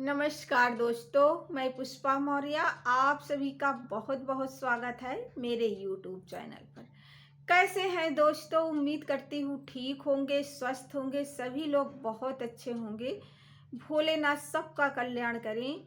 नमस्कार दोस्तों, मैं पुष्पा मौर्य। आप सभी का बहुत बहुत स्वागत है मेरे YouTube चैनल पर। कैसे हैं दोस्तों? उम्मीद करती हूँ ठीक होंगे, स्वस्थ होंगे, सभी लोग बहुत अच्छे होंगे। भोलेनाथ सबका कल्याण करें।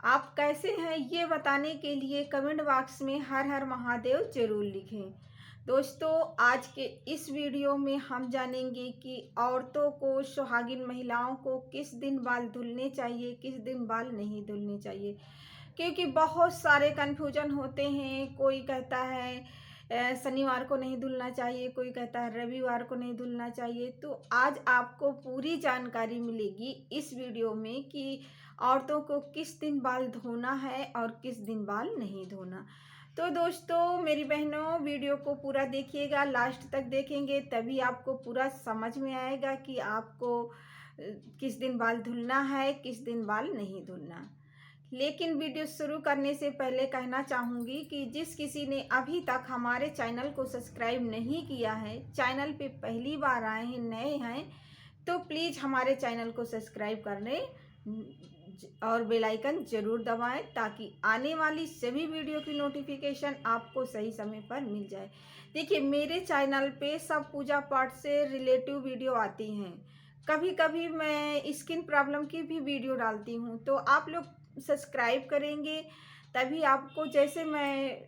आप कैसे हैं ये बताने के लिए कमेंट बॉक्स में हर हर महादेव जरूर लिखें। दोस्तों, आज के इस वीडियो में हम जानेंगे कि औरतों को, सुहागिन महिलाओं को किस दिन बाल धुलने चाहिए, किस दिन बाल नहीं धुलने चाहिए। क्योंकि बहुत सारे कन्फ्यूजन होते हैं। कोई कहता है शनिवार को नहीं धुलना चाहिए, कोई कहता है रविवार को नहीं धुलना चाहिए। तो आज आपको पूरी जानकारी मिलेगी इस वीडियो में कि औरतों को किस दिन बाल धोना है और किस दिन बाल नहीं धोना। तो दोस्तों, मेरी बहनों, वीडियो को पूरा देखिएगा, लास्ट तक देखेंगे तभी आपको पूरा समझ में आएगा कि आपको किस दिन बाल धुलना है, किस दिन बाल नहीं धुलना। लेकिन वीडियो शुरू करने से पहले कहना चाहूँगी कि जिस किसी ने अभी तक हमारे चैनल को सब्सक्राइब नहीं किया है, चैनल पे पहली बार आए हैं, नए हैं, तो प्लीज़ हमारे चैनल को सब्सक्राइब कर लें और बेल आइकन ज़रूर दबाएं ताकि आने वाली सभी वीडियो की नोटिफिकेशन आपको सही समय पर मिल जाए। देखिए, मेरे चैनल पे सब पूजा पाठ से रिलेटिव वीडियो आती हैं। कभी कभी मैं स्किन प्रॉब्लम की भी वीडियो डालती हूँ, तो आप लोग सब्सक्राइब करेंगे तभी आपको, जैसे मैं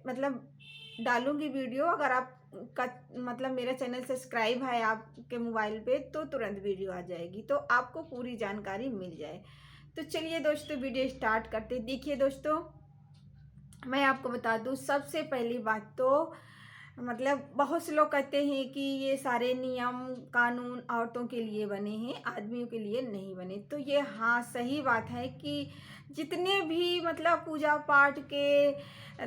डालूंगी वीडियो, अगर आप का मेरा चैनल सब्सक्राइब है आपके मोबाइल पे तो तुरंत वीडियो आ जाएगी, तो आपको पूरी जानकारी मिल जाए। तो चलिए दोस्तों, वीडियो स्टार्ट करते। देखिए दोस्तों, मैं आपको बता दूं, सबसे पहली बात तो बहुत से लोग कहते हैं कि ये सारे नियम कानून औरतों के लिए बने हैं, आदमियों के लिए नहीं बने। तो ये हाँ, सही बात है कि जितने भी पूजा पाठ के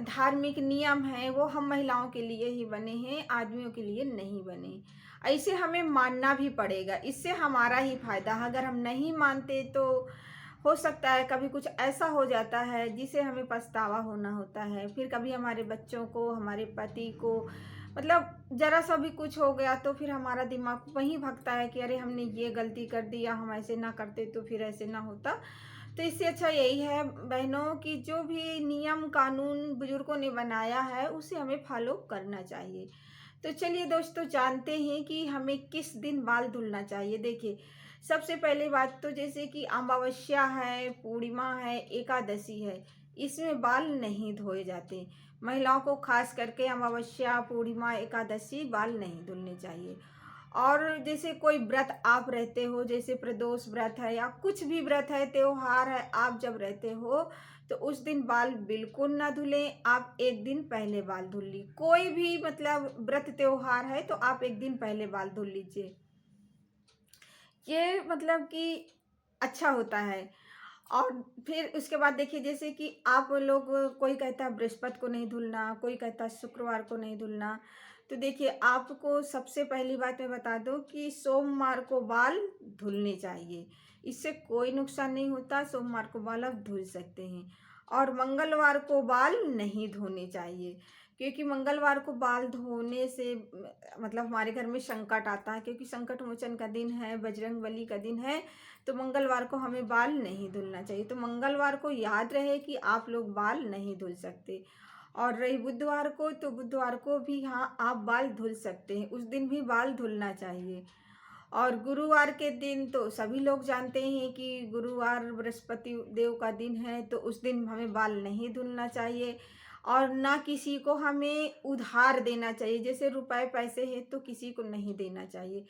धार्मिक नियम हैं वो हम महिलाओं के लिए ही बने हैं, आदमियों के लिए नहीं बने। ऐसे हमें मानना भी पड़ेगा, इससे हमारा ही फायदा है। अगर हम नहीं मानते तो हो सकता है कभी कुछ ऐसा हो जाता है जिसे हमें पछतावा होना होता है। फिर कभी हमारे बच्चों को, हमारे पति को जरा सा भी कुछ हो गया तो फिर हमारा दिमाग वहीं भगता है कि अरे हमने ये गलती कर दी, या हम ऐसे ना करते तो फिर ऐसे ना होता। तो इससे अच्छा यही है बहनों कि जो भी नियम कानून बुजुर्गों ने बनाया है उसे हमें फॉलो करना चाहिए। तो चलिए दोस्तों, जानते हैं कि हमें किस दिन बाल धुलना चाहिए। देखिए, सबसे पहली बात तो जैसे कि अमावस्या है, पूर्णिमा है, एकादशी है, इसमें बाल नहीं धोए जाते। महिलाओं को खास करके अमावस्या, पूर्णिमा, एकादशी बाल नहीं धुलने चाहिए। और जैसे कोई व्रत आप रहते हो, जैसे प्रदोष व्रत है या कुछ भी व्रत है, त्योहार है, आप जब रहते हो तो उस दिन बाल बिल्कुल ना धुलें। आप एक दिन पहले बाल धुल ली। कोई भी व्रत त्योहार है तो आप एक दिन पहले बाल धुल लीजिए। ये कि अच्छा होता है। और फिर उसके बाद देखिए, जैसे कि आप लोग, कोई कहता है बृहस्पति को नहीं धुलना, कोई कहता है शुक्रवार को नहीं धुलना। तो देखिए, आपको सबसे पहली बात मैं बता दूं कि सोमवार को बाल धुलने चाहिए, इससे कोई नुकसान नहीं होता। सोमवार को बाल आप धुल सकते हैं। और मंगलवार को बाल नहीं धोने चाहिए, क्योंकि मंगलवार को बाल धोने से हमारे घर में संकट आता है, क्योंकि संकट मोचन का दिन है, बजरंग बली का दिन है। तो मंगलवार को हमें बाल नहीं धुलना चाहिए। तो मंगलवार को याद रहे कि आप लोग बाल नहीं धुल सकते। और रही बुधवार को, तो बुधवार को भी हाँ, आप बाल धुल सकते हैं, उस दिन भी बाल धुलना चाहिए। और गुरुवार के दिन तो सभी लोग जानते हैं कि गुरुवार बृहस्पति देव का दिन है, तो उस दिन हमें बाल नहीं धुलना चाहिए। और ना किसी को हमें उधार देना चाहिए, जैसे रुपए पैसे हैं तो किसी को नहीं देना चाहिए।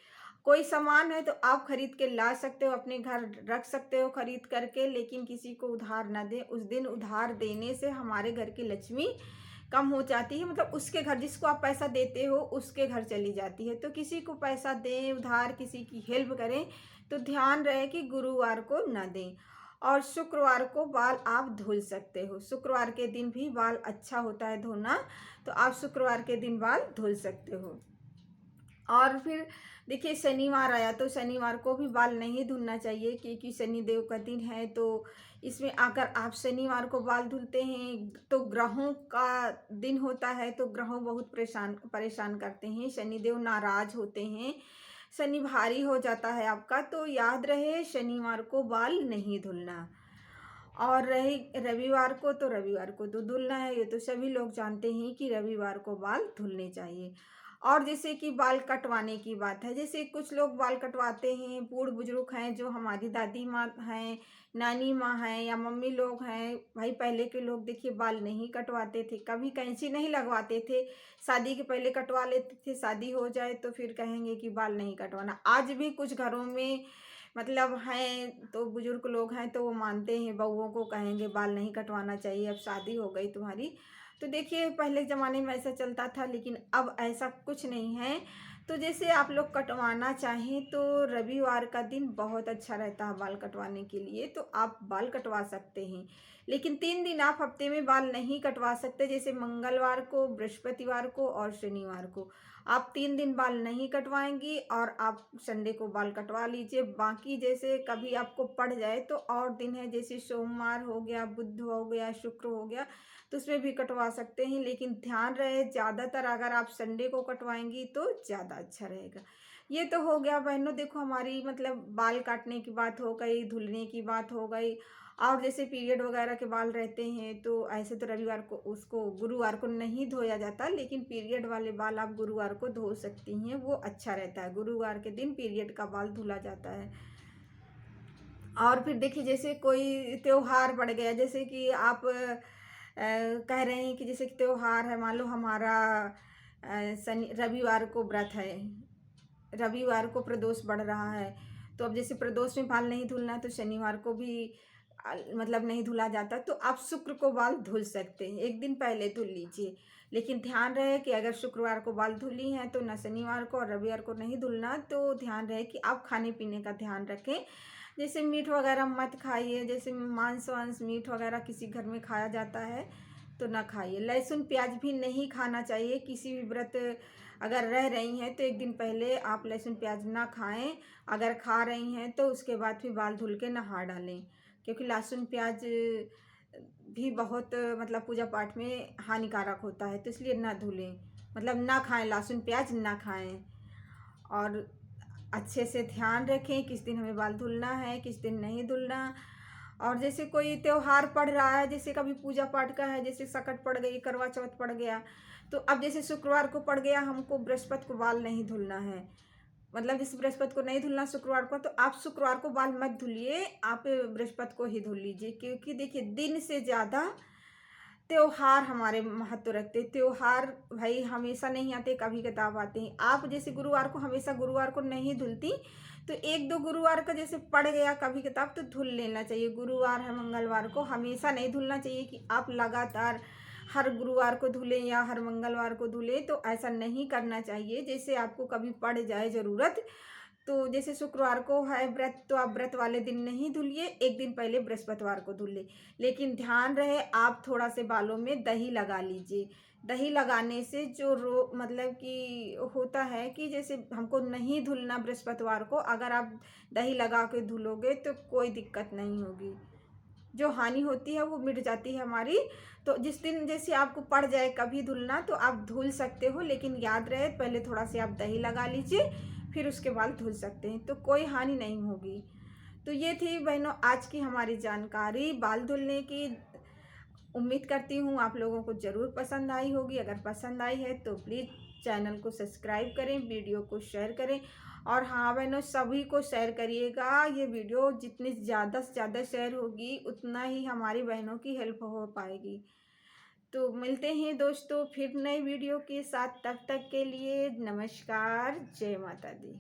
कोई सामान है तो आप खरीद के ला सकते हो, अपने घर रख सकते हो खरीद करके, लेकिन किसी को उधार ना दें। उस दिन उधार देने से हमारे घर की लक्ष्मी कम हो जाती है, उसके घर, जिसको आप पैसा देते हो उसके घर चली जाती है। तो किसी को पैसा दें उधार, किसी की हेल्प करें तो ध्यान रहे कि गुरुवार को ना दें। और शुक्रवार को बाल आप धुल सकते हो, शुक्रवार के दिन भी बाल अच्छा होता है धोना, तो आप शुक्रवार के दिन बाल धुल सकते हो। और फिर देखिए, शनिवार आया तो शनिवार को भी बाल नहीं धुलना चाहिए, क्योंकि शनिदेव का दिन है। तो इसमें अगर आप शनिवार को बाल धुलते हैं तो ग्रहों का दिन होता है, तो ग्रहों बहुत परेशान करते हैं, शनिदेव नाराज होते हैं, शनि भारी हो जाता है आपका। तो याद रहे, शनिवार को बाल नहीं धुलना। और रही रविवार को, तो रविवार को तो धुलना है, ये तो सभी लोग जानते हैं कि रविवार को बाल धुलने चाहिए। और जैसे कि बाल कटवाने की बात है, जैसे कुछ लोग बाल कटवाते हैं, बूढ़ बुजुर्ग हैं, जो हमारी दादी माँ हैं, नानी माँ हैं या मम्मी लोग हैं। भाई पहले के लोग देखिए बाल नहीं कटवाते थे, कभी कैंची नहीं लगवाते थे, शादी के पहले कटवा लेते थे, शादी हो जाए तो फिर कहेंगे कि बाल नहीं कटवाना। आज भी कुछ घरों में मतलब हैं, तो बुजुर्ग लोग हैं तो वो मानते हैं, बहुओं को कहेंगे बाल नहीं कटवाना चाहिए, अब शादी हो गई तुम्हारी। तो देखिए पहले ज़माने में ऐसा चलता था, लेकिन अब ऐसा कुछ नहीं है। तो जैसे आप लोग कटवाना चाहें तो रविवार का दिन बहुत अच्छा रहता है बाल कटवाने के लिए, तो आप बाल कटवा सकते हैं। लेकिन 3 दिन आप हफ्ते में बाल नहीं कटवा सकते, जैसे मंगलवार को, बृहस्पतिवार को और शनिवार को। आप 3 दिन बाल नहीं कटवाएंगी और आप संडे को बाल कटवा लीजिए। बाकी जैसे कभी आपको पड़ जाए तो और दिन है, जैसे सोमवार हो गया, बुध हो गया, शुक्र हो गया, तो उसमें भी कटवा सकते हैं। लेकिन ध्यान रहे, ज़्यादातर अगर आप संडे को कटवाएंगी तो ज़्यादा अच्छा रहेगा। ये तो हो गया बहनों, देखो हमारी मतलब बाल काटने की बात हो गई, धुलने की बात हो गई। और जैसे पीरियड वगैरह के बाल रहते हैं तो ऐसे तो रविवार को, उसको गुरुवार को नहीं धोया जाता, लेकिन पीरियड वाले बाल आप गुरुवार को धो सकती हैं, वो अच्छा रहता है। गुरुवार के दिन पीरियड का बाल धुला जाता है। और फिर देखिए जैसे कोई त्योहार पड़ गया, जैसे कि आप कह रहे हैं कि जैसे कि त्योहार है, मान लो हमारा शनि रविवार को व्रत है, रविवार को प्रदोष बढ़ रहा है, तो अब जैसे प्रदोष में बाल नहीं धुलना है तो शनिवार को भी मतलब नहीं धुला जाता, तो आप शुक्र को बाल धुल सकते हैं, एक दिन पहले धुल लीजिए। लेकिन ध्यान रहे कि अगर शुक्रवार को बाल धुली हैं तो ना शनिवार को और रविवार को नहीं धुलना। तो ध्यान रहे कि आप खाने पीने का ध्यान रखें, जैसे मीट वगैरह मत खाइए, जैसे मांस वांस मीट वगैरह किसी घर में खाया जाता है तो ना खाइए। लहसुन प्याज भी नहीं खाना चाहिए, किसी भी व्रत अगर रह रही हैं तो एक दिन पहले आप लहसुन प्याज ना खाएं। अगर खा रही हैं तो उसके बाद फिर बाल धुल के नहा डालें, क्योंकि लहसुन प्याज भी बहुत मतलब पूजा पाठ में हानिकारक होता है, तो इसलिए ना धुलें, मतलब ना खाएं, लहसुन प्याज ना खाएं। और अच्छे से ध्यान रखें किस दिन हमें बाल धुलना है, किस दिन नहीं धुलना। और जैसे कोई त्योहार पड़ रहा है, जैसे कभी पूजा पाठ का है, जैसे सकट पड़ गई, करवा चौथ पड़ गया, तो अब जैसे शुक्रवार को पड़ गया, हमको बृहस्पति को बाल नहीं धुलना है, मतलब जैसे बृहस्पति को नहीं धुलना शुक्रवार को, तो आप शुक्रवार को बाल मत धुलिए, आप बृहस्पति को ही धुल लीजिए। क्योंकि देखिए दिन से ज़्यादा त्योहार हमारे महत्व रखते हैं। त्योहार भाई हमेशा नहीं आते, कभी कताब आते हैं। आप जैसे गुरुवार को, हमेशा गुरुवार को नहीं धुलती, तो एक दो गुरुवार का जैसे पड़ गया कभी कताब तो धुल लेना चाहिए। गुरुवार है, मंगलवार को हमेशा नहीं धुलना चाहिए कि आप लगातार हर गुरुवार को धुलें या हर मंगलवार को धुलें, तो ऐसा नहीं करना चाहिए। जैसे आपको कभी पड़ जाए ज़रूरत, तो जैसे शुक्रवार को है व्रत, तो आप व्रत वाले दिन नहीं धुलिए, एक दिन पहले बृहस्पतिवार को धुलिए। लेकिन ध्यान रहे आप थोड़ा से बालों में दही लगा लीजिए। दही लगाने से जो मतलब कि होता है कि जैसे हमको नहीं धुलना बृहस्पतिवार को, अगर आप दही लगा के धुलोगे तो कोई दिक्कत नहीं होगी, जो हानि होती है वो मिट जाती है हमारी। तो जिस दिन जैसे आपको पड़ जाए कभी धुलना, तो आप धुल सकते हो, लेकिन याद रहे पहले थोड़ा सा आप दही लगा लीजिए, फिर उसके बाद धुल सकते हैं, तो कोई हानि नहीं होगी। तो ये थी बहनों आज की हमारी जानकारी बाल धुलने की। उम्मीद करती हूँ आप लोगों को ज़रूर पसंद आई होगी। अगर पसंद आई है तो प्लीज़ चैनल को सब्सक्राइब करें, वीडियो को शेयर करें। और हाँ बहनों, सभी को शेयर करिएगा, ये वीडियो जितनी ज़्यादा से ज़्यादा शेयर होगी उतना ही हमारी बहनों की हेल्प हो पाएगी। तो मिलते हैं दोस्तों फिर नए वीडियो के साथ, तब तक के लिए नमस्कार, जय माता दी।